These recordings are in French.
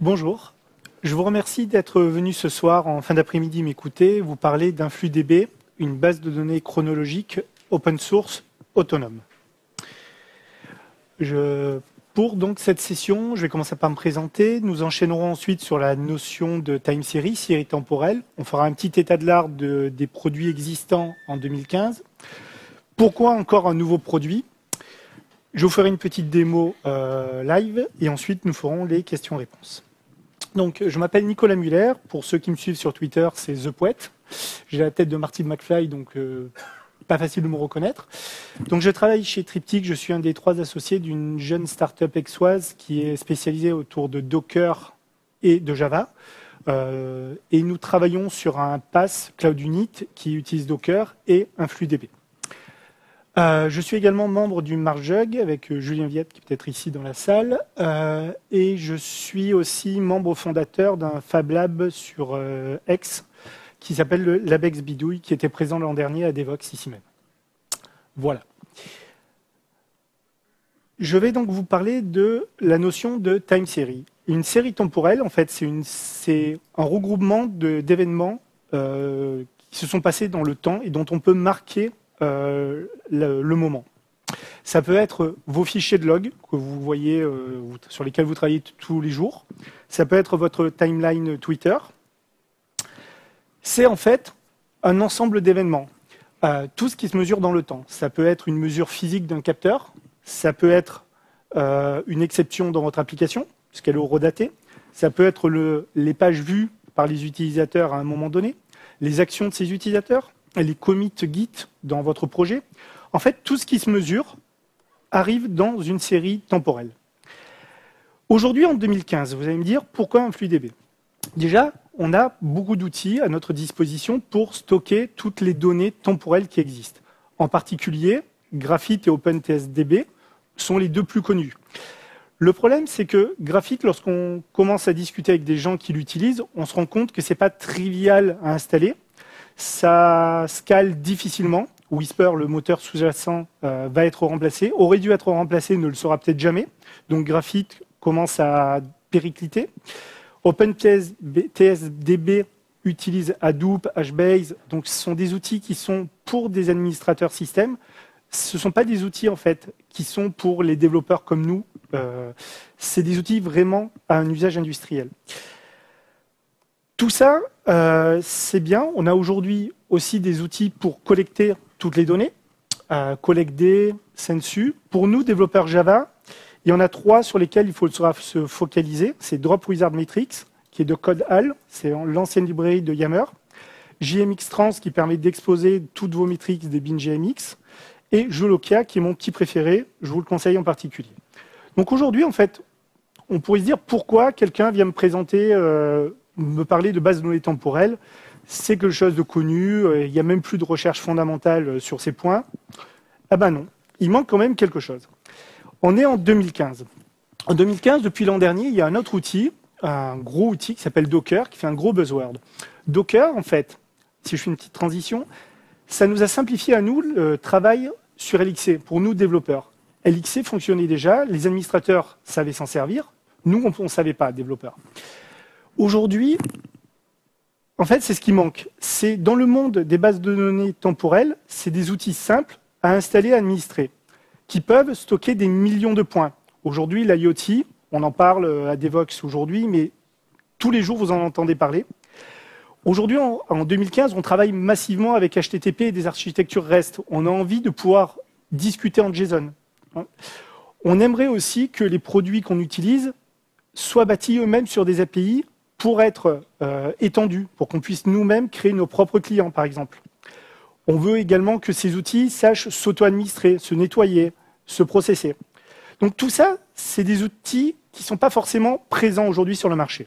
Bonjour, je vous remercie d'être venu ce soir en fin d'après-midi m'écouter, vous parler d'InfluDB, une base de données chronologique open source autonome. Pour donc cette session, je vais commencer par me présenter. Nous enchaînerons ensuite sur la notion de time series, série temporelle. On fera un petit état de l'art des produits existants en 2015. Pourquoi encore un nouveau produit? Je vous ferai une petite démo live et ensuite nous ferons les questions-réponses. Donc, je m'appelle Nicolas Muller. Pour ceux qui me suivent sur Twitter, c'est The Poète. J'ai la tête de Marty McFly, donc pas facile de me reconnaître. Donc, je travaille chez Triptych. Je suis un des 3 associés d'une jeune start-up aixoise qui est spécialisée autour de Docker et de Java. Et nous travaillons sur un PaaS Cloud Unit qui utilise Docker et InfluDB. Je suis également membre du Marjug avec Julien Viette, qui est peut-être ici dans la salle. Et je suis aussi membre fondateur d'un Fab Lab sur X qui s'appelle le LabX Bidouille, qui était présent l'an dernier à Devox ici même. Voilà. Je vais donc vous parler de la notion de time series. Une série temporelle, en fait, c'est un regroupement d'événements qui se sont passés dans le temps et dont on peut marquer le moment. Ça peut être vos fichiers de log que vous voyez, sur lesquels vous travaillez tous les jours. Ça peut être votre timeline Twitter. C'est en fait un ensemble d'événements. Tout ce qui se mesure dans le temps. Ça peut être une mesure physique d'un capteur. Ça peut être une exception dans votre application, puisqu'elle est horodatée. Ça peut être les pages vues par les utilisateurs à un moment donné, les actions de ces utilisateurs, les commits Git dans votre projet. En fait, tout ce qui se mesure arrive dans une série temporelle. Aujourd'hui, en 2015, vous allez me dire pourquoi InfluDB? Déjà, on a beaucoup d'outils à notre disposition pour stocker toutes les données temporelles qui existent. En particulier, Graphite et OpenTSDB sont les 2 plus connus. Le problème, c'est que Graphite, lorsqu'on commence à discuter avec des gens qui l'utilisent, on se rend compte que ce n'est pas trivial à installer. Ça scale difficilement. Whisper, le moteur sous-jacent, va être remplacé. Aurait dû être remplacé, ne le sera peut-être jamais. Donc Graphite commence à péricliter. OpenTSDB utilise Hadoop, HBase. Donc ce sont des outils qui sont pour des administrateurs système. Ce ne sont pas des outils en fait qui sont pour les développeurs comme nous. C'est des outils vraiment à un usage industriel. Tout ça, c'est bien. On a aujourd'hui aussi des outils pour collecter toutes les données, CollectD, Sensu. Pour nous, développeurs Java, il y en a 3 sur lesquels il faut se focaliser. C'est Drop Wizard Metrics, qui est de CodeHall, c'est l'ancienne librairie de Yammer. JMX-Trans, qui permet d'exposer toutes vos métriques des bin JMX. Et Jolokia, qui est mon petit préféré, je vous le conseille en particulier. Donc aujourd'hui, en fait, on pourrait se dire pourquoi quelqu'un vient me présenter, me parler de base de données temporelles. C'est quelque chose de connu, il n'y a même plus de recherche fondamentale sur ces points. Ah ben non, il manque quand même quelque chose. On est en 2015. En 2015, depuis l'an dernier, il y a un autre outil, un gros outil qui s'appelle Docker, qui fait un gros buzzword. Docker, en fait, si je fais une petite transition, ça nous a simplifié à nous le travail sur LXC, pour nous développeurs. LXC fonctionnait déjà, les administrateurs savaient s'en servir, nous on ne savait pas, développeurs. Aujourd'hui, en fait, c'est ce qui manque. C'est dans le monde des bases de données temporelles, c'est des outils simples à installer, à administrer, qui peuvent stocker des millions de points. Aujourd'hui, l'IoT, on en parle à Devox aujourd'hui, mais tous les jours, vous en entendez parler. Aujourd'hui, en 2015, on travaille massivement avec HTTP et des architectures REST. On a envie de pouvoir discuter en JSON. On aimerait aussi que les produits qu'on utilise soient bâtis eux-mêmes sur des API pour être étendus, pour qu'on puisse nous-mêmes créer nos propres clients, par exemple. On veut également que ces outils sachent s'auto-administrer, se nettoyer, se processer. Donc tout ça, c'est des outils qui ne sont pas forcément présents aujourd'hui sur le marché.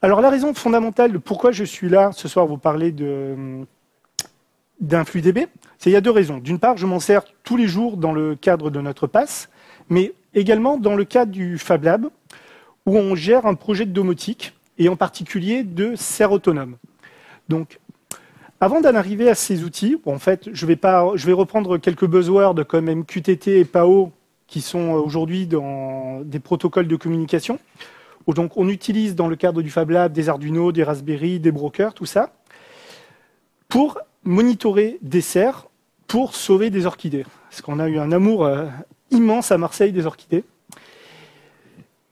Alors la raison fondamentale de pourquoi je suis là ce soir vous parler d'InfluDB, c'est qu'il y a 2 raisons. D'une part, je m'en sers tous les jours dans le cadre de notre PaaS, mais également dans le cadre du Fab Lab, où on gère un projet de domotique, et en particulier de serre autonome. Donc, avant d'en arriver à ces outils, bon, en fait, je vais reprendre quelques buzzwords comme MQTT et PAO, qui sont aujourd'hui dans des protocoles de communication, Donc on utilise dans le cadre du Fab Lab des Arduino, des Raspberry, des brokers, tout ça, pour monitorer des cerfs, pour sauver des orchidées. Parce qu'on a eu un amour immense à Marseille des orchidées.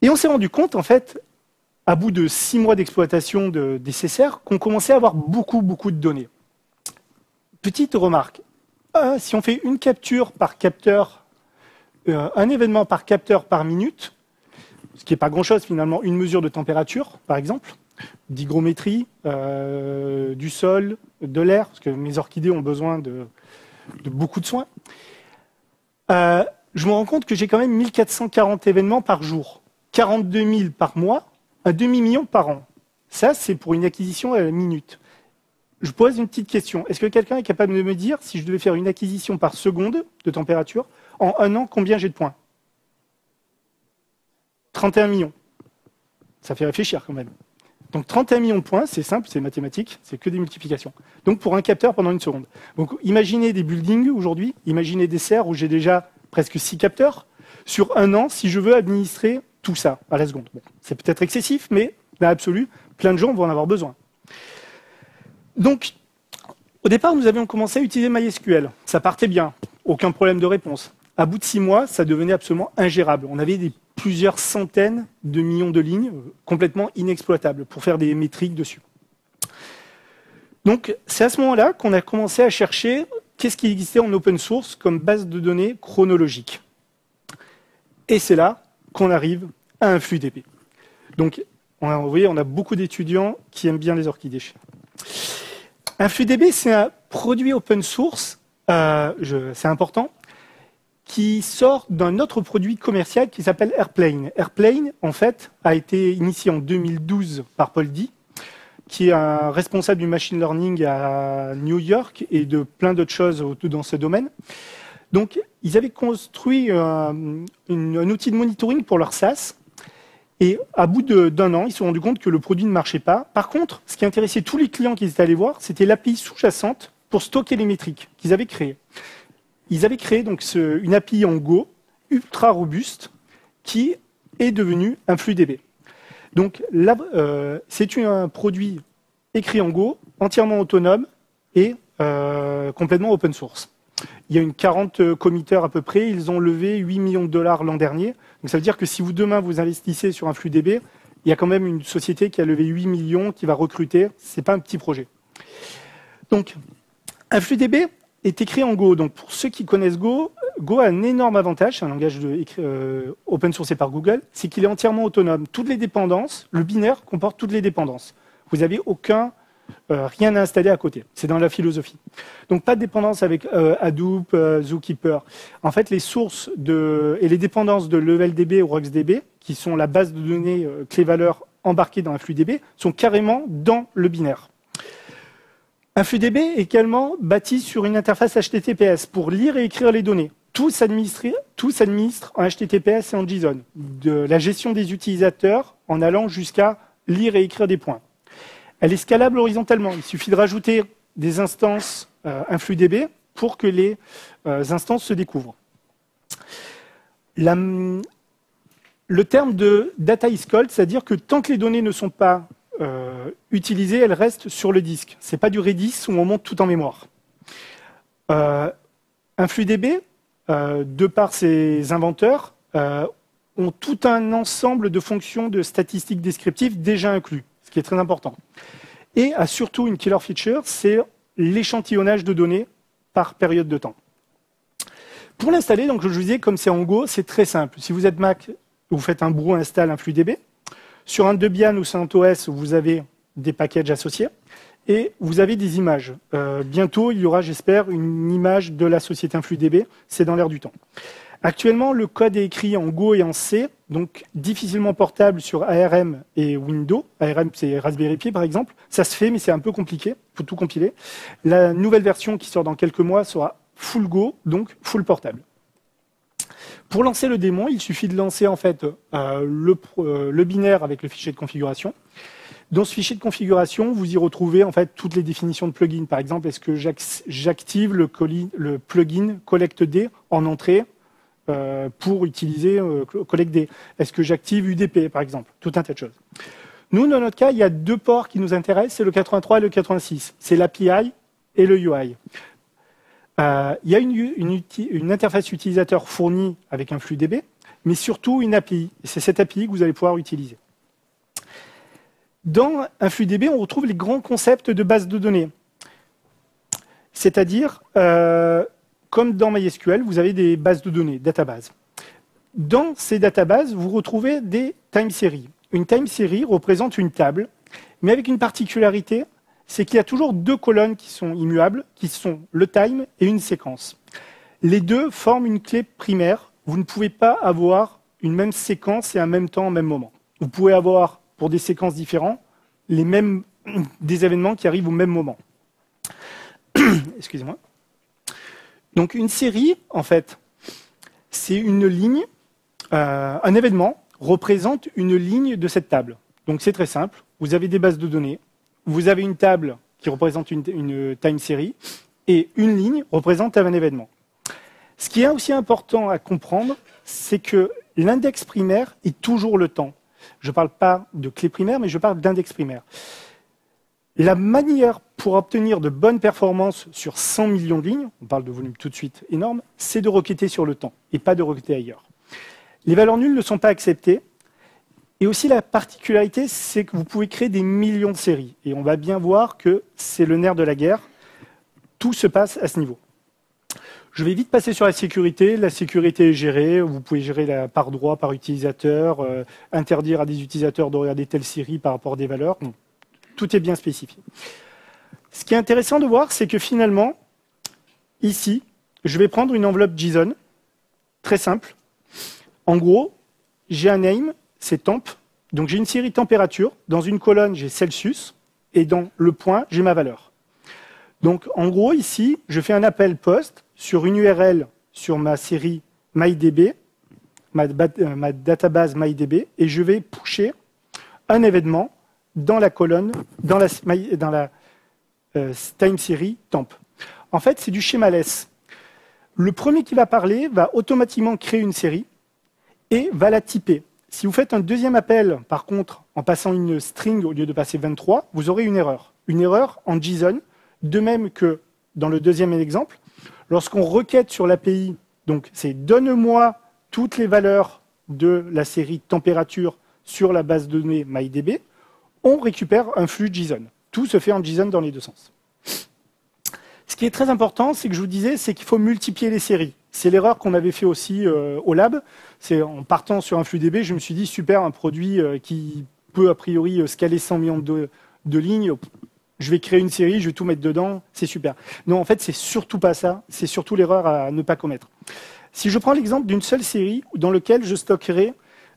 Et on s'est rendu compte, en fait, à bout de 6 mois d'exploitation des cerfs, qu'on commençait à avoir beaucoup de données. Petite remarque, si on fait une capture par capteur, un événement par capteur par minute, ce qui n'est pas grand-chose finalement, une mesure de température, par exemple, d'hygrométrie, du sol, de l'air, parce que mes orchidées ont besoin de beaucoup de soins, je me rends compte que j'ai quand même 1440 événements par jour, 42 000 par mois, un demi-million par an. Ça, c'est pour une acquisition à la minute. Je pose une petite question. Est-ce que quelqu'un est capable de me dire, si je devais faire une acquisition par seconde de température, en un an, combien j'ai de points? 31 millions. Ça fait réfléchir quand même. Donc 31 millions de points, c'est simple, c'est mathématique, c'est que des multiplications. Donc pour un capteur pendant une seconde. Donc imaginez des buildings aujourd'hui, imaginez des serres où j'ai déjà presque 6 capteurs. Sur un an, si je veux administrer tout ça à la seconde. Bon, c'est peut-être excessif, mais dans l'absolu, plein de gens vont en avoir besoin. Donc, au départ, nous avions commencé à utiliser MySQL. Ça partait bien, aucun problème de réponse. À bout de 6 mois, ça devenait absolument ingérable. On avait plusieurs centaines de millions de lignes complètement inexploitables pour faire des métriques dessus. Donc, c'est à ce moment-là qu'on a commencé à chercher qu'est-ce qui existait en open source comme base de données chronologique. Et c'est là qu'on arrive à InfluDB. Donc, vous voyez, on a beaucoup d'étudiants qui aiment bien les orchidées. InfluDB, c'est un produit open source, c'est important, qui sort d'un autre produit commercial qui s'appelle Airplane. Airplane, en fait, a été initié en 2012 par Paul Dee, qui est un responsable du machine learning à New York et de plein d'autres choses dans ce domaine. Donc, ils avaient construit un outil de monitoring pour leur SaaS. Et à bout d'un an, ils se sont rendus compte que le produit ne marchait pas. Par contre, ce qui intéressait tous les clients qu'ils étaient allés voir, c'était l'API sous-jacente pour stocker les métriques qu'ils avaient créées. Ils avaient créé donc une API en Go, ultra robuste, qui est devenue InfluDB. Donc là, c'est un produit écrit en Go, entièrement autonome et complètement open source. Il y a une 40 committeurs à peu près. Ils ont levé 8 millions de dollars l'an dernier. Donc ça veut dire que si demain vous investissez sur InfluDB, il y a quand même une société qui a levé 8 millions, qui va recruter. Ce n'est pas un petit projet. Donc, InfluDB est écrit en Go. Donc pour ceux qui connaissent Go, Go a un énorme avantage, c'est un langage open sourcé par Google, c'est qu'il est entièrement autonome. Toutes les dépendances, le binaire comporte toutes les dépendances. Vous n'avez rien à installer à côté. C'est dans la philosophie. Donc pas de dépendance avec Hadoop, Zookeeper. En fait, les sources et les dépendances de LevelDB ou RuxDB, qui sont la base de données clé-valeur embarquée dans InfluDB, sont carrément dans le binaire. InfluDB est également bâti sur une interface HTTPS pour lire et écrire les données. Tout s'administre en HTTPS et en JSON. De la gestion des utilisateurs en allant jusqu'à lire et écrire des points. Elle est scalable horizontalement. Il suffit de rajouter des instances InfluDB pour que les instances se découvrent. Le terme de data is cold, c'est-à-dire que tant que les données ne sont pas utilisées, elles restent sur le disque. Ce n'est pas du Redis où on monte tout en mémoire. InfluDB, de par ses inventeurs, ont tout un ensemble de fonctions de statistiques descriptives déjà inclus, ce qui est très important. Et a surtout une killer feature, c'est l'échantillonnage de données par période de temps. Pour l'installer, donc je vous disais, comme c'est en Go, c'est très simple. Si vous êtes Mac, vous faites un brew install InfluDB. Sur un Debian ou CentOS, vous avez des packages associés et vous avez des images. Bientôt, il y aura, j'espère, une image de la société InfluDB. C'est dans l'air du temps. Actuellement, le code est écrit en Go et en C, donc difficilement portable sur ARM et Windows. ARM, c'est Raspberry Pi, par exemple. Ça se fait, mais c'est un peu compliqué. Il faut tout compiler. La nouvelle version qui sort dans quelques mois sera full Go, donc full portable. Pour lancer le démon, il suffit de lancer en fait le binaire avec le fichier de configuration. Dans ce fichier de configuration, vous y retrouvez en fait toutes les définitions de plugins. Par exemple, est-ce que j'active le plugin CollectD en entrée pour utiliser Collect D? Est-ce que j'active UDP, par exemple? Tout un tas de choses. Nous, dans notre cas, il y a deux ports qui nous intéressent, c'est le 83 et le 86. C'est l'API et le UI. Il y a une interface utilisateur fournie avec un flux DB, mais surtout une API. Et c'est cette API que vous allez pouvoir utiliser. Dans un flux DB, on retrouve les grands concepts de base de données. C'est-à-dire, comme dans MySQL, vous avez des bases de données, databases. Dans ces databases, vous retrouvez des time series. Une time serie représente une table, mais avec une particularité, c'est qu'il y a toujours deux colonnes qui sont immuables, qui sont le time et une séquence. Les deux forment une clé primaire. Vous ne pouvez pas avoir une même séquence et un même temps, au même moment. Vous pouvez avoir, pour des séquences différentes, des événements qui arrivent au même moment. Excusez-moi. Donc une série, en fait, c'est une ligne, un événement représente une ligne de cette table. Donc c'est très simple. Vous avez des bases de données, vous avez une table qui représente une time series, et une ligne représente un événement. Ce qui est aussi important à comprendre, c'est que l'index primaire est toujours le temps. Je ne parle pas de clé primaire, mais je parle d'index primaire. La manière pour obtenir de bonnes performances sur 100 millions de lignes, on parle de volume tout de suite énorme, c'est de requêter sur le temps et pas de requêter ailleurs. Les valeurs nulles ne sont pas acceptées. Et aussi la particularité, c'est que vous pouvez créer des millions de séries. Et on va bien voir que c'est le nerf de la guerre. Tout se passe à ce niveau. Je vais vite passer sur la sécurité. La sécurité est gérée. Vous pouvez gérer la part droit par utilisateur, interdire à des utilisateurs de regarder telle série par rapport à des valeurs. Bon, tout est bien spécifié. Ce qui est intéressant de voir, c'est que finalement, ici, je vais prendre une enveloppe JSON, très simple. En gros, j'ai un name, c'est temp. Donc j'ai une série température. Dans une colonne, j'ai Celsius. Et dans le point, j'ai ma valeur. Donc en gros, ici, je fais un appel post sur une URL sur ma série MyDB, ma database MyDB, et je vais pusher un événement dans la colonne, dans la time series temp. En fait, c'est du schemaless. Le premier qui va parler va automatiquement créer une série et va la typer. Si vous faites un deuxième appel, par contre, en passant une string au lieu de passer 23, vous aurez une erreur. Une erreur en JSON, de même que dans le deuxième exemple, lorsqu'on requête sur l'API, donc c'est donne-moi toutes les valeurs de la série température sur la base de données MyDB, on récupère un flux JSON. Tout se fait en JSON dans les deux sens. Ce qui est très important, c'est que je vous disais, c'est qu'il faut multiplier les séries. C'est l'erreur qu'on avait fait aussi au lab. C'est en partant sur un flux DB, je me suis dit, super, un produit qui peut a priori scaler 100 millions de lignes, je vais créer une série, je vais tout mettre dedans, c'est super. Non, en fait, c'est surtout pas ça. C'est surtout l'erreur à ne pas commettre. Si je prends l'exemple d'une seule série dans laquelle je stockerai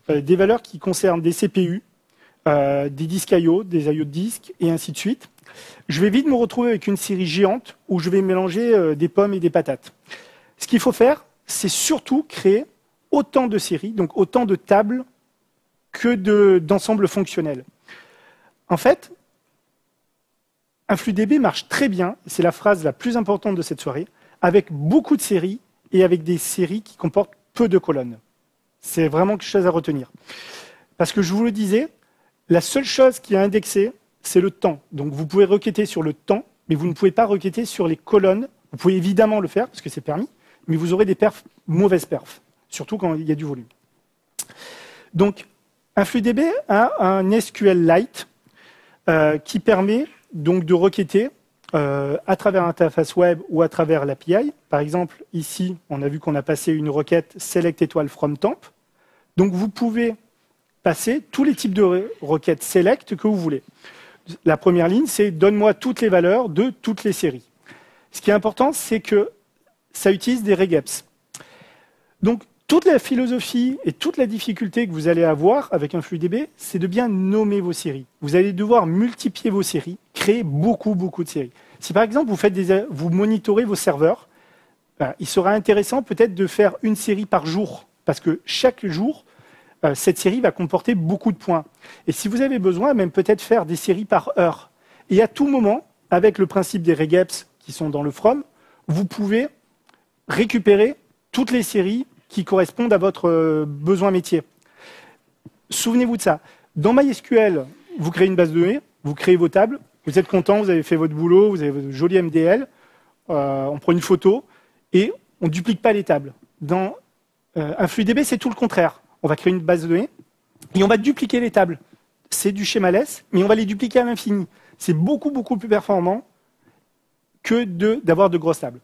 des valeurs qui concernent des CPU, des disques I/O, des I/O de disques, et ainsi de suite, je vais vite me retrouver avec une série géante où je vais mélanger des pommes et des patates. Ce qu'il faut faire, c'est surtout créer autant de séries, donc autant de tables que d'ensembles fonctionnels. En fait, un flux DB marche très bien, c'est la phrase la plus importante de cette soirée, avec beaucoup de séries et avec des séries qui comportent peu de colonnes. C'est vraiment quelque chose à retenir. Parce que je vous le disais, la seule chose qui est indexée, c'est le temps. Donc vous pouvez requêter sur le temps, mais vous ne pouvez pas requêter sur les colonnes. Vous pouvez évidemment le faire, parce que c'est permis, mais vous aurez des perfs, mauvaises perfs, surtout quand il y a du volume. Donc, un flux DB a un SQLite qui permet donc de requêter à travers l'interface web ou à travers l'API. Par exemple, ici, on a vu qu'on a passé une requête select étoile from temp. Donc, vous pouvez passer tous les types de requêtes select que vous voulez. La première ligne, c'est donne-moi toutes les valeurs de toutes les séries. Ce qui est important, c'est que ça utilise des regex. Donc, toute la philosophie et toute la difficulté que vous allez avoir avec un flux DB, c'est de bien nommer vos séries. Vous allez devoir multiplier vos séries, créer beaucoup de séries. Si par exemple vous monitorez vos serveurs, il sera intéressant peut-être de faire une série par jour, parce que chaque jour, cette série va comporter beaucoup de points. Et si vous avez besoin, même peut-être faire des séries par heure. Et à tout moment, avec le principe des regex qui sont dans le from, vous pouvez récupérer toutes les séries qui correspondent à votre besoin métier. Souvenez-vous de ça. Dans MySQL, vous créez une base de données, vous créez vos tables, vous êtes content, vous avez fait votre boulot, vous avez votre joli MDL, on prend une photo et on ne duplique pas les tables. Dans InfluDB, c'est tout le contraire. On va créer une base de données et on va dupliquer les tables. C'est du schemaless, mais on va les dupliquer à l'infini. C'est beaucoup, beaucoup plus performant que d'avoir de grosses tables.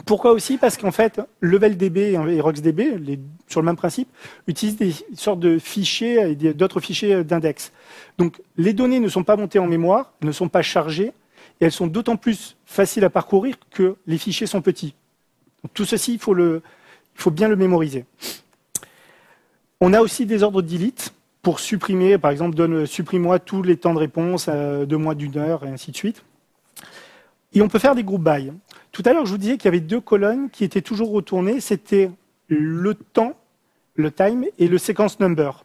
Pourquoi aussi? Parce qu'en fait, LevelDB et RocksDB, sur le même principe, utilisent des sortes de fichiers et d'autres fichiers d'index. Donc, les données ne sont pas montées en mémoire, ne sont pas chargées, et elles sont d'autant plus faciles à parcourir que les fichiers sont petits. Donc, tout ceci, il faut bien le mémoriser. On a aussi des ordres delete pour supprimer, par exemple, supprime-moi tous les temps de réponse de moins d'une heure, et ainsi de suite. Et on peut faire des group by. Tout à l'heure, je vous disais qu'il y avait 2 colonnes qui étaient toujours retournées. C'était le temps, le time, et le sequence number.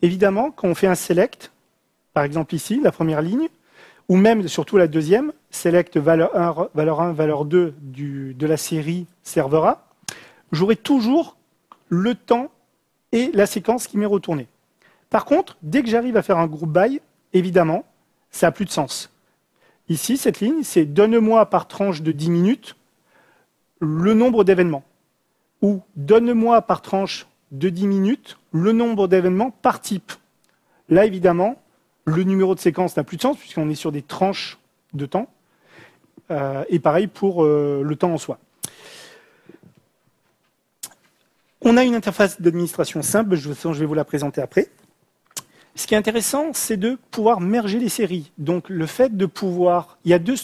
Évidemment, quand on fait un select, par exemple ici, la première ligne, ou même surtout la deuxième, select valeur 1, valeur 2 de la série serveur A, j'aurai toujours le temps et la séquence qui m'est retournée. Par contre, dès que j'arrive à faire un group by, évidemment, ça n'a plus de sens. Ici, cette ligne, c'est donne-moi par tranche de 10 minutes le nombre d'événements. Ou donne-moi par tranche de 10 minutes le nombre d'événements par type. Là, évidemment, le numéro de séquence n'a plus de sens puisqu'on est sur des tranches de temps. Et pareil pour le temps en soi. On a une interface d'administration simple, je vais vous la présenter après. Ce qui est intéressant, c'est de pouvoir merger les séries. Donc, le fait de pouvoir... Il y a deux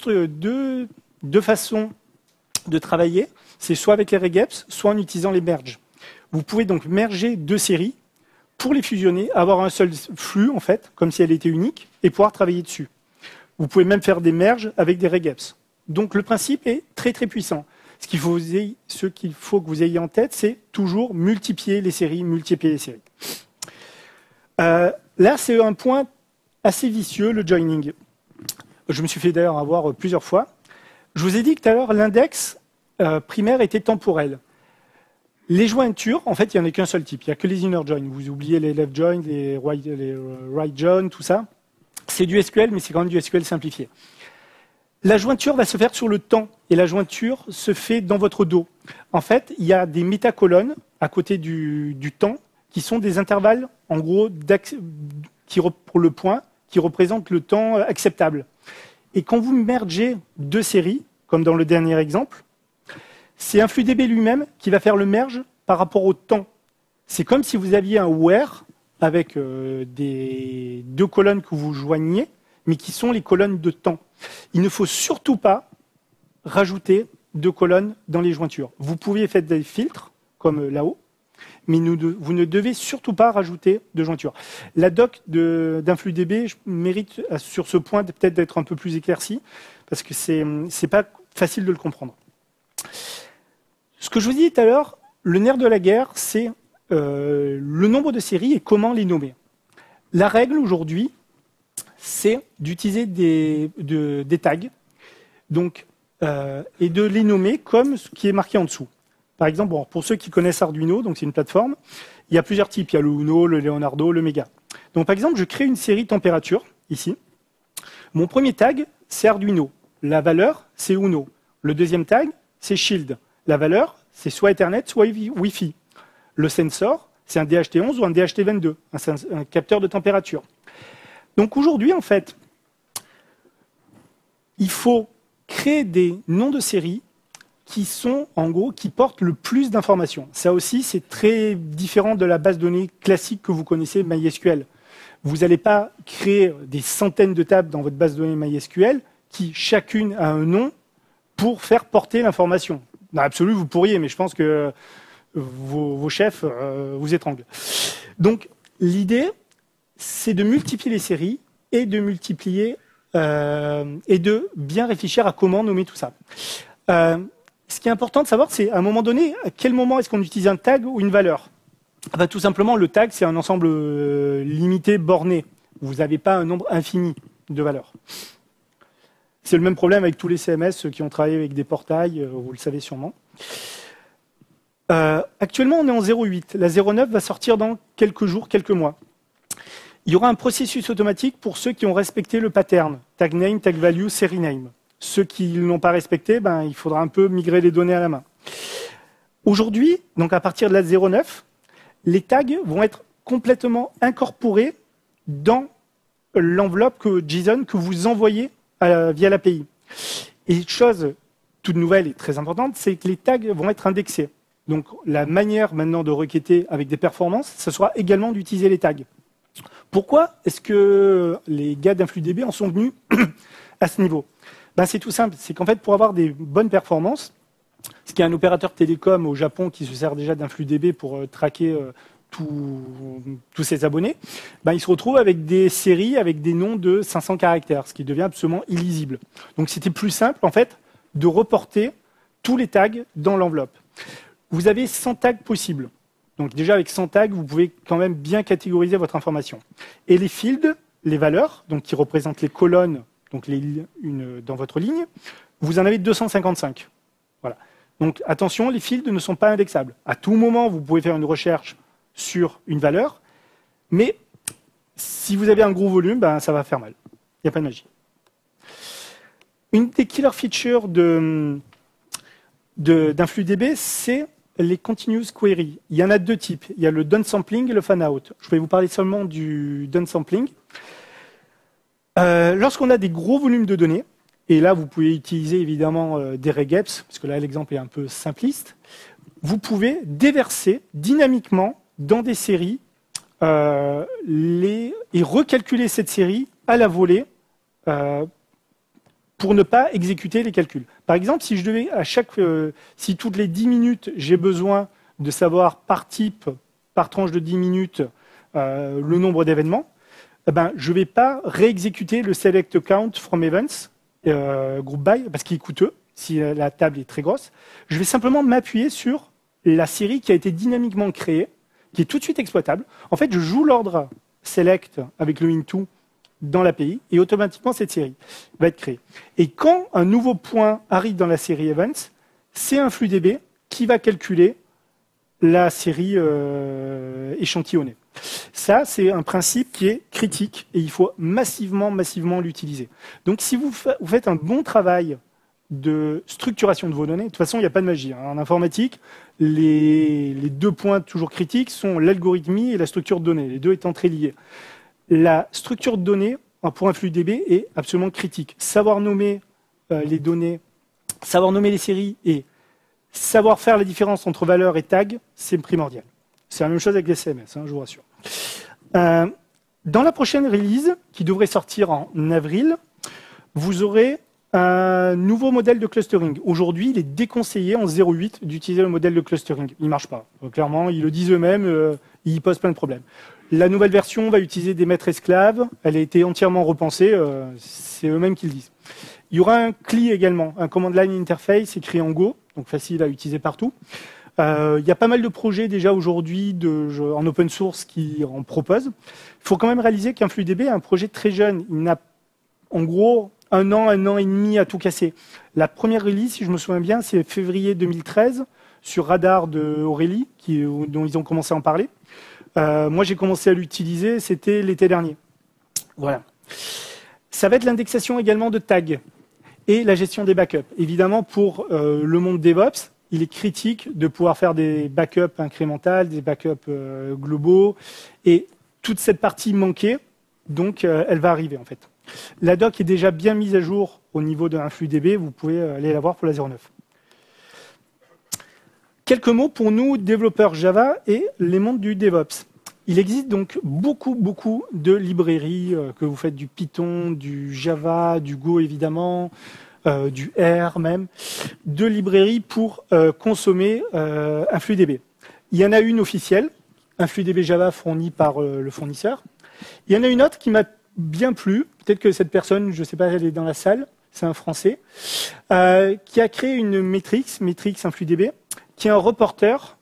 façons de travailler. C'est soit avec les regex, soit en utilisant les merges. Vous pouvez donc merger 2 séries pour les fusionner, avoir un seul flux, en fait, comme si elle était unique, et pouvoir travailler dessus. Vous pouvez même faire des merges avec des regex. Donc, le principe est très, très puissant. Ce qu'il faut que vous ayez en tête, c'est toujours multiplier les séries, Là, c'est un point assez vicieux, le joining. Je me suis fait d'ailleurs avoir plusieurs fois. Je vous ai dit que tout à l'heure, l'index primaire était temporel. Les jointures, en fait, il n'y en a qu'un seul type. Il n'y a que les inner join. Vous oubliez les left join, les right join, tout ça. C'est du SQL, mais c'est quand même du SQL simplifié. La jointure va se faire sur le temps, et la jointure se fait dans votre dos. En fait, il y a des métacolonnes à côté du temps, qui sont des intervalles, en gros, pour le point, qui représentent le temps acceptable. Et quand vous mergez 2 séries, comme dans le dernier exemple, c'est InfluDB lui-même qui va faire le merge par rapport au temps. C'est comme si vous aviez un where avec des 2 colonnes que vous joignez, mais qui sont les colonnes de temps. Il ne faut surtout pas rajouter 2 colonnes dans les jointures. Vous pouvez faire des filtres, comme là-haut, mais vous ne devez surtout pas rajouter de jointure. La doc d'InfluDB mérite sur ce point peut-être d'être un peu plus éclaircie, parce que c'est pas facile de le comprendre. Ce que je vous dis tout à l'heure, le nerf de la guerre, c'est le nombre de séries et comment les nommer. La règle aujourd'hui, c'est d'utiliser des tags donc, et de les nommer comme ce qui est marqué en dessous. Par exemple, bon, pour ceux qui connaissent Arduino, donc c'est une plateforme, il y a plusieurs types. Il y a le Uno, le Leonardo, le Mega. Donc par exemple, je crée une série température, ici. Mon premier tag, c'est Arduino. La valeur, c'est Uno. Le deuxième tag, c'est Shield. La valeur, c'est soit Ethernet, soit Wi-Fi. Le sensor, c'est un DHT11 ou un DHT22, un capteur de température. Donc aujourd'hui, en fait, il faut créer des noms de séries qui sont, en gros, qui portent le plus d'informations. Ça aussi, c'est très différent de la base de données classique que vous connaissez, MySQL. Vous n'allez pas créer des centaines de tables dans votre base de données MySQL qui, chacune, a un nom pour faire porter l'information. Dans l'absolu, vous pourriez, mais je pense que vos chefs vous étranglent. Donc, l'idée, c'est de multiplier les séries et de multiplier et de bien réfléchir à comment nommer tout ça. Ce qui est important de savoir, c'est à un moment donné, à quel moment est-ce qu'on utilise un tag ou une valeur? Tout simplement, le tag, c'est un ensemble limité, borné. Vous n'avez pas un nombre infini de valeurs. C'est le même problème avec tous les CMS qui ont travaillé avec des portails, vous le savez sûrement. Actuellement, on est en 0.8. La 0.9 va sortir dans quelques jours, quelques mois. Il y aura un processus automatique pour ceux qui ont respecté le pattern, tag name, tag value, série name. Ceux qui ne l'ont pas respecté, il faudra un peu migrer les données à la main. Aujourd'hui, donc à partir de la 0.9, les tags vont être complètement incorporés dans l'enveloppe JSON que vous envoyez via l'API. Et chose toute nouvelle et très importante, c'est que les tags vont être indexés. Donc la manière maintenant de requêter avec des performances, ce sera également d'utiliser les tags. Pourquoi est-ce que les gars d'InfluDB en sont venus à ce niveau? C'est tout simple, c'est qu'en fait pour avoir des bonnes performances, ce qui est un opérateur télécom au Japon qui se sert déjà d'InfluDB pour traquer tous ses abonnés, il se retrouve avec des séries avec des noms de 500 caractères, ce qui devient absolument illisible. Donc c'était plus simple en fait de reporter tous les tags dans l'enveloppe. Vous avez 100 tags possibles. Donc déjà avec 100 tags, vous pouvez quand même bien catégoriser votre information. Et les fields, les valeurs, donc qui représentent les colonnes, donc dans votre ligne, vous en avez 255. Voilà. Donc attention, les fields ne sont pas indexables. À tout moment, vous pouvez faire une recherche sur une valeur, mais si vous avez un gros volume, ça va faire mal. Il n'y a pas de magie. Une des killer features d'InfluDB, c'est les continuous queries. Il y en a deux types. Il y a le downsampling et le fan-out. Je vais vous parler seulement du downsampling. Lorsqu'on a des gros volumes de données, et là vous pouvez utiliser évidemment des regex, parce que là l'exemple est un peu simpliste, vous pouvez déverser dynamiquement dans des séries et recalculer cette série à la volée pour ne pas exécuter les calculs. Par exemple, si je devais si toutes les 10 minutes, j'ai besoin de savoir par type, par tranche de 10 minutes, le nombre d'événements, je ne vais pas réexécuter le select count from events, group by, parce qu'il est coûteux, si la table est très grosse. Je vais simplement m'appuyer sur la série qui a été dynamiquement créée, qui est tout de suite exploitable. En fait, je joue l'ordre select avec le into dans l'API, et automatiquement, cette série va être créée. Et quand un nouveau point arrive dans la série events, c'est InfluDB qui va calculer la série échantillonnée. Ça, c'est un principe qui est critique, et il faut massivement l'utiliser. Donc, si vous faites un bon travail de structuration de vos données, de toute façon, il n'y a pas de magie. En informatique, les deux points toujours critiques sont l'algorithmie et la structure de données, les deux étant très liés. La structure de données pour InfluDB est absolument critique. Savoir nommer les données, savoir nommer les séries et savoir faire la différence entre valeur et tag, c'est primordial. C'est la même chose avec les CMS, je vous rassure. Dans la prochaine release, qui devrait sortir en avril, vous aurez un nouveau modèle de clustering. Aujourd'hui, il est déconseillé en 0.8 d'utiliser le modèle de clustering. Il ne marche pas. Clairement, ils le disent eux-mêmes, il pose plein de problèmes. La nouvelle version va utiliser des maîtres esclaves. Elle a été entièrement repensée. C'est eux-mêmes qui le disent. Il y aura un CLI également, un command line interface écrit en Go, donc facile à utiliser partout. Il y a pas mal de projets déjà aujourd'hui en open source qui en proposent. Il faut quand même réaliser qu'InfluDB est un projet très jeune. Il n'a en gros un an et demi à tout casser. La première release, si je me souviens bien, c'est février 2013 sur Radar de Aurélie, dont ils ont commencé à en parler. Moi, j'ai commencé à l'utiliser, c'était l'été dernier. Voilà. Ça va être l'indexation également de tags et la gestion des backups. Évidemment, pour le monde DevOps, il est critique de pouvoir faire des backups incrémentales, des backups globaux, et toute cette partie manquée, donc elle va arriver en fait. La doc est déjà bien mise à jour au niveau de InfluDB, vous pouvez aller la voir pour la 0.9. Quelques mots pour nous, développeurs Java et les mondes du DevOps. Il existe donc beaucoup de librairies, que vous faites du Python, du Java, du Go évidemment, du R même, de librairies pour consommer InfluDB. Il y en a une officielle, InfluDB Java fournie par le fournisseur. Il y en a une autre qui m'a bien plu, peut-être que cette personne, je ne sais pas, elle est dans la salle, c'est un Français, qui a créé une Matrix InfluDB, qui est un reporter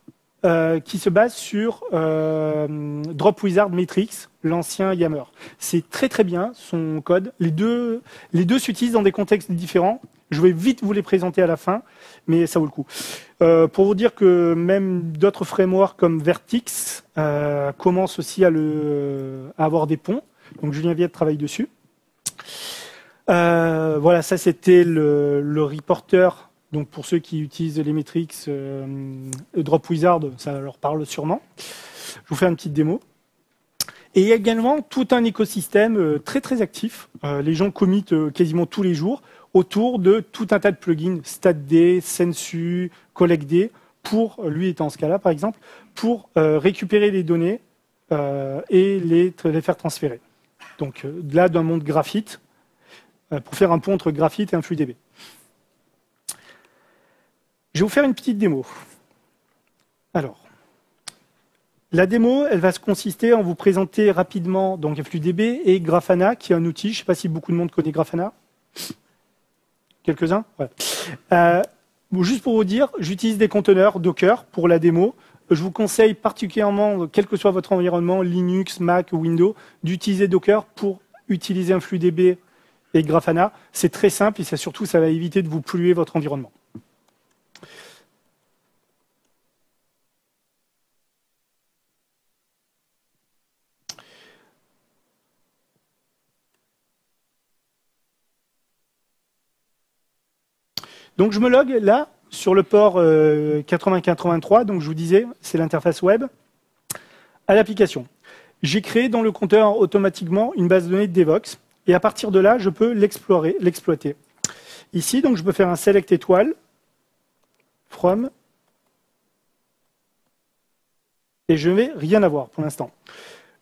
qui se base sur Dropwizard Matrix, l'ancien Yammer. C'est très bien son code. Les deux s'utilisent dans des contextes différents, Je vais vite vous les présenter à la fin, mais ça vaut le coup. Pour vous dire que même d'autres frameworks comme Vertex commencent aussi à avoir des ponts. Donc Julien Viette travaille dessus. Voilà, ça c'était le reporter. Donc pour ceux qui utilisent les métriques, Drop Wizard, ça leur parle sûrement. Je vous fais une petite démo. Et il y a également tout un écosystème très très actif. Les gens committent quasiment tous les jours autour de tout un tas de plugins, StatD, Sensu, CollectD, pour, lui étant ce cas-là par exemple, pour récupérer les données et les faire transférer. Donc là, d'un monde graphite, pour faire un pont entre graphite et un FluDB. Je vais vous faire une petite démo. Alors, la démo, elle va se consister en vous présenter rapidement donc FluDB et Grafana, qui est un outil. Je ne sais pas si beaucoup de monde connaît Grafana. Quelques-uns, ouais. Juste pour vous dire, j'utilise des conteneurs Docker pour la démo. Je vous conseille particulièrement, quel que soit votre environnement, Linux, Mac, Windows, d'utiliser Docker pour utiliser un FluDB et Grafana. C'est très simple et surtout, ça va éviter de vous polluer votre environnement. Donc je me log là sur le port 8083, donc je vous disais, c'est l'interface web, à l'application. J'ai créé dans le compteur automatiquement une base de données de Devoxx, et à partir de là, je peux l'exploiter. Ici, donc je peux faire un select étoile, from, et je ne vais rien avoir pour l'instant.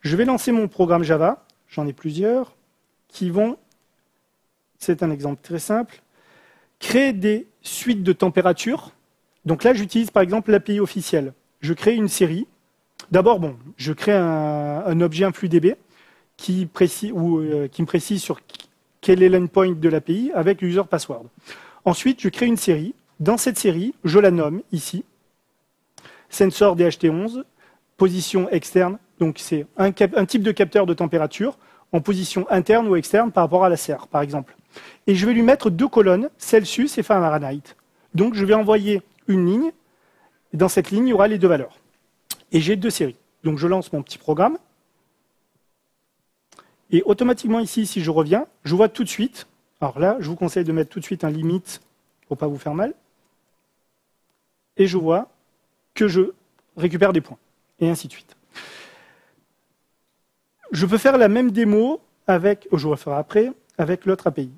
Je vais lancer mon programme Java, j'en ai plusieurs, qui vont, c'est un exemple très simple, créer des suites de température. Donc là, j'utilise par exemple l'API officielle. Je crée une série. D'abord, bon, je crée un objet, un FluDB, qui me précise sur quel est l'endpoint de l'API avec le user password. Ensuite, je crée une série. Dans cette série, je la nomme ici, sensor DHT11, position externe. Donc c'est un type de capteur de température en position interne ou externe par rapport à la serre, par exemple. Et je vais lui mettre 2 colonnes, Celsius et Fahrenheit. Donc je vais envoyer une ligne, et dans cette ligne, il y aura les 2 valeurs. Et j'ai 2 séries. Donc je lance mon petit programme, et automatiquement ici, si je reviens, je vois tout de suite, alors là, je vous conseille de mettre tout de suite un limite pour ne pas vous faire mal, et je vois que je récupère des points, et ainsi de suite. Je peux faire la même démo avec, je vais faire après, avec l'autre API.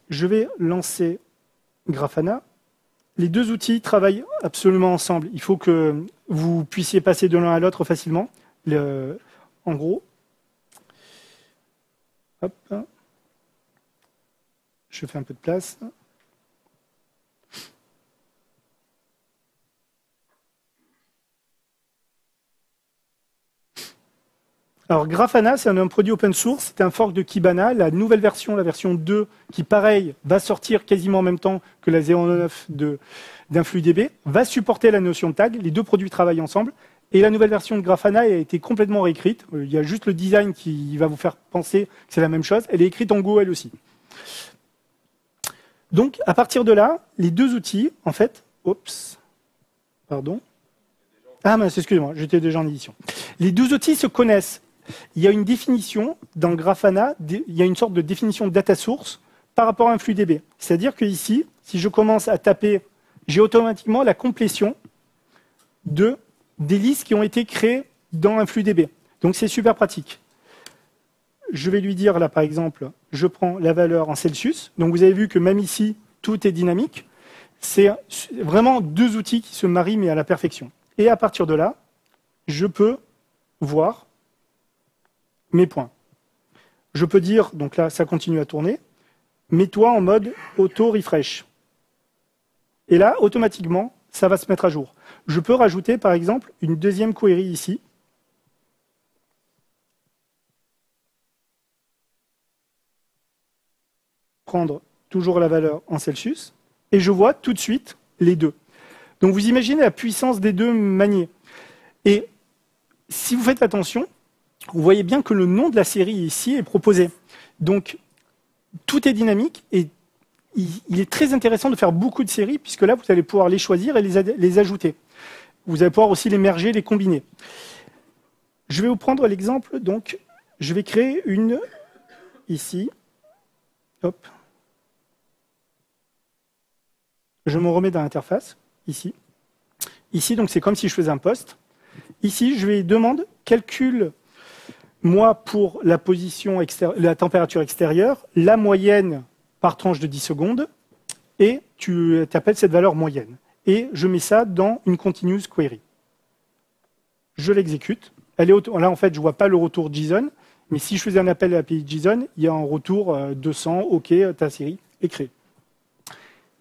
Je vais lancer Grafana. Les 2 outils travaillent absolument ensemble. Il faut que vous puissiez passer de l'un à l'autre facilement. En gros, hop, je fais un peu de place. Alors Grafana, c'est un produit open source, c'est un fork de Kibana. La nouvelle version, la version 2, qui pareil, va sortir quasiment en même temps que la 0.9 d'un FluDB, va supporter la notion de tag. Les 2 produits travaillent ensemble. Et la nouvelle version de Grafana a été complètement réécrite. Il y a juste le design qui va vous faire penser que c'est la même chose. Elle est écrite en Go elle aussi. Donc à partir de là, les 2 outils, en fait, pardon. Ah mince, excusez-moi, j'étais déjà en édition. Les 2 outils se connaissent. Il y a une définition dans Grafana, il y a une sorte de définition de data source par rapport à un FluDB. C'est-à-dire que ici, si je commence à taper, j'ai automatiquement la complétion des listes qui ont été créées dans un FluDB. Donc c'est super pratique. Je vais lui dire là par exemple, je prends la valeur en Celsius. Donc vous avez vu que même ici, tout est dynamique. C'est vraiment 2 outils qui se marient mais à la perfection. Et à partir de là, je peux voir mes points. Je peux dire, donc là, ça continue à tourner, mets-toi en mode auto-refresh. Et là, automatiquement, ça va se mettre à jour. Je peux rajouter, par exemple, une deuxième query ici. Prendre toujours la valeur en Celsius, et je vois tout de suite les 2. Donc vous imaginez la puissance des 2 maniés. Et si vous faites attention, vous voyez bien que le nom de la série ici est proposé. Donc, tout est dynamique et il est très intéressant de faire beaucoup de séries, puisque là, vous allez pouvoir les choisir et les ajouter. Vous allez pouvoir aussi les merger, les combiner. Je vais vous prendre l'exemple, donc, je vais créer une, ici, hop. Je me remets dans l'interface, ici. Ici, donc, c'est comme si je faisais un post. Ici, je vais demander, calcule, moi, pour la position la température extérieure, la moyenne par tranche de 10 secondes, et tu appelles cette valeur moyenne. Et je mets ça dans une continuous query. Je l'exécute. Là, en fait, je ne vois pas le retour JSON, mais si je faisais un appel à l'API JSON, il y a un retour 200, OK, ta série est créée.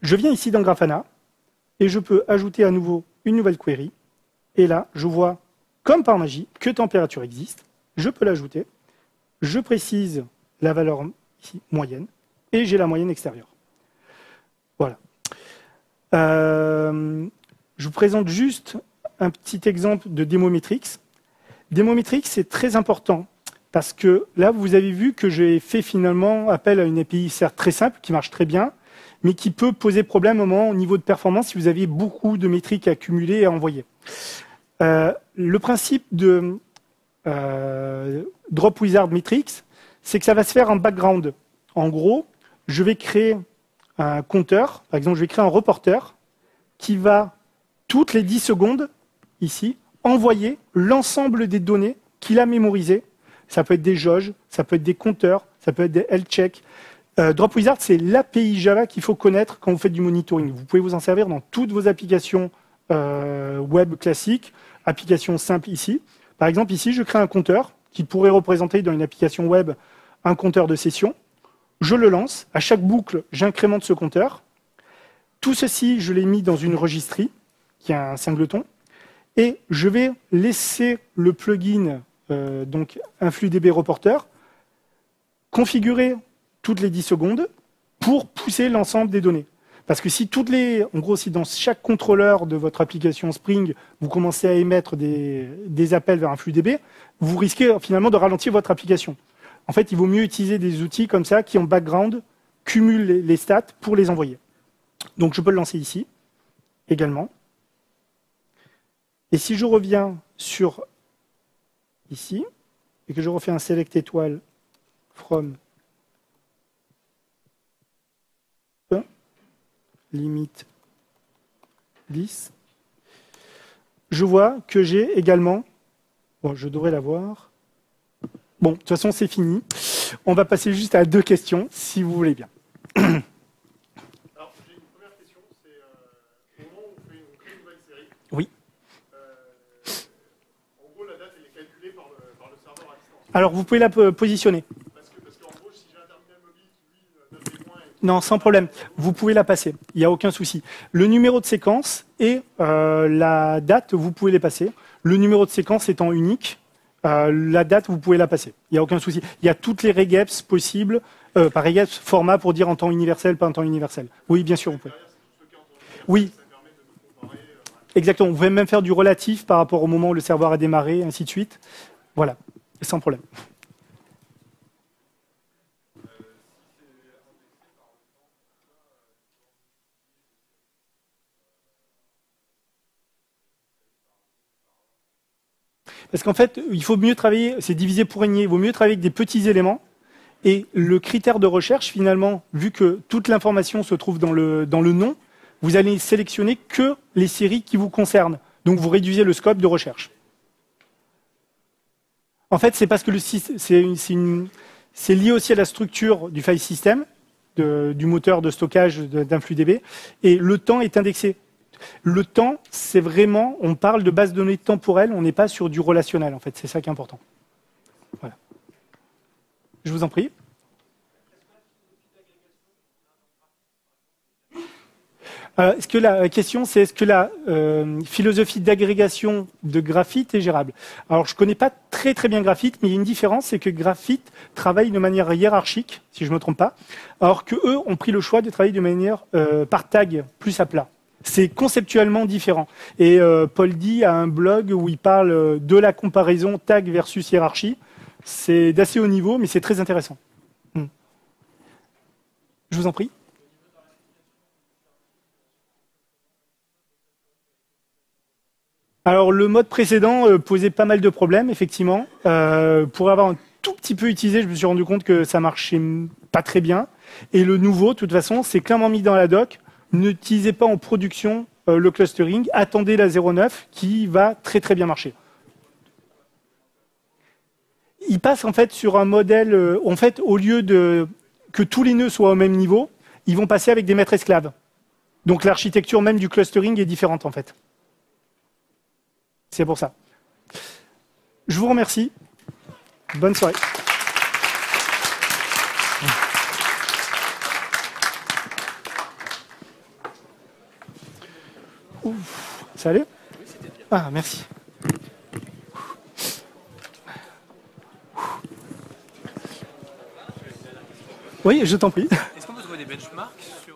Je viens ici dans Grafana, et je peux ajouter à nouveau une nouvelle query. Et là, je vois, comme par magie, que température existe. Je peux l'ajouter. Je précise la valeur ici, moyenne, et j'ai la moyenne extérieure. Voilà. Je vous présente juste un petit exemple de Demometrics. Demometrics, c'est très important parce que là, vous avez vu que j'ai fait finalement appel à une API certes très simple, qui marche très bien, mais qui peut poser problème au niveau de performance si vous aviez beaucoup de métriques à accumuler et à envoyer. Le principe de Drop Wizard Metrics, c'est que ça va se faire en background. En gros, je vais créer un compteur, par exemple, je vais créer un reporter qui va, toutes les 10 secondes, ici, envoyer l'ensemble des données qu'il a mémorisées. Ça peut être des jauges, ça peut être des compteurs, ça peut être des health checks. Drop Wizard, c'est l'API Java qu'il faut connaître quand vous faites du monitoring. Vous pouvez vous en servir dans toutes vos applications web classiques, applications simples ici. Par exemple, ici, je crée un compteur qui pourrait représenter dans une application web un compteur de session. Je le lance. À chaque boucle, j'incrémente ce compteur. Tout ceci, je l'ai mis dans une registry, qui est un singleton. Et je vais laisser le plugin, donc InfluDB Reporter, configurer toutes les 10 secondes pour pousser l'ensemble des données. Parce que si si dans chaque contrôleur de votre application Spring, vous commencez à émettre des appels vers InfluDB, vous risquez finalement de ralentir votre application. En fait, il vaut mieux utiliser des outils comme ça qui, en background, cumulent les stats pour les envoyer. Donc, je peux le lancer ici, également. Et si je reviens sur ici, et que je refais un select étoile from limite 10, je vois que j'ai également, bon, je devrais l'avoir. Bon, de toute façon, c'est fini. On va passer juste à 2 questions, si vous voulez bien. Alors, j'ai une première question, c'est au moment où on crée une nouvelle série. Oui. En gros, la date, elle est calculée par le serveur à distance. Alors, vous pouvez la positionner. Parce qu'en gros, si j'ai un terminal mobile qui, lui, donne des points... Non, sans problème. Vous pouvez la passer. Il n'y a aucun souci. Le numéro de séquence et la date, vous pouvez les passer. Le numéro de séquence étant unique, la date, vous pouvez la passer. Il n'y a aucun souci. Il y a toutes les regeps possibles, par regeps, format pour dire en temps universel, pas en temps universel. Oui, bien sûr, vous pouvez. Oui. Exactement. Vous pouvez même faire du relatif par rapport au moment où le serveur a démarré, ainsi de suite. Voilà. Sans problème. Parce qu'en fait, il faut mieux travailler, c'est divisé pour régner, il vaut mieux travailler avec des petits éléments. Et le critère de recherche, finalement, vu que toute l'information se trouve dans le nom, vous allez sélectionner que les séries qui vous concernent. Donc vous réduisez le scope de recherche. En fait, c'est parce que c'est lié aussi à la structure du file system, du moteur de stockage d'InfluDB, et le temps est indexé. Le temps, c'est vraiment, on parle de base de données temporelle, on n'est pas sur du relationnel, en fait, c'est ça qui est important. Voilà. Je vous en prie. Est-ce que la question, c'est est-ce que la philosophie d'agrégation de Graphite est gérable? Alors, je ne connais pas très très bien Graphite, mais il y a une différence, c'est que Graphite travaille de manière hiérarchique, si je ne me trompe pas, alors qu'eux ont pris le choix de travailler de manière par tag, plus à plat. C'est conceptuellement différent. Et Paul D a un blog où il parle de la comparaison tag versus hiérarchie. C'est d'assez haut niveau, mais c'est très intéressant. Je vous en prie. Alors, le mode précédent posait pas mal de problèmes, effectivement. Pour avoir un tout petit peu utilisé, je me suis rendu compte que ça marchait pas très bien. Et le nouveau, de toute façon, c'est clairement mis dans la doc. N'utilisez pas en production le clustering. Attendez la 0.9 qui va très très bien marcher. Il passe en fait sur un modèle, en fait, au lieu de que tous les nœuds soient au même niveau, ils vont passer avec des maîtres esclaves. Donc l'architecture même du clustering est différente en fait. C'est pour ça. Je vous remercie. Bonne soirée. Ouf, ça allait? Ah, merci. Oui, je t'en prie. Est-ce qu'on peut trouver des benchmarks sur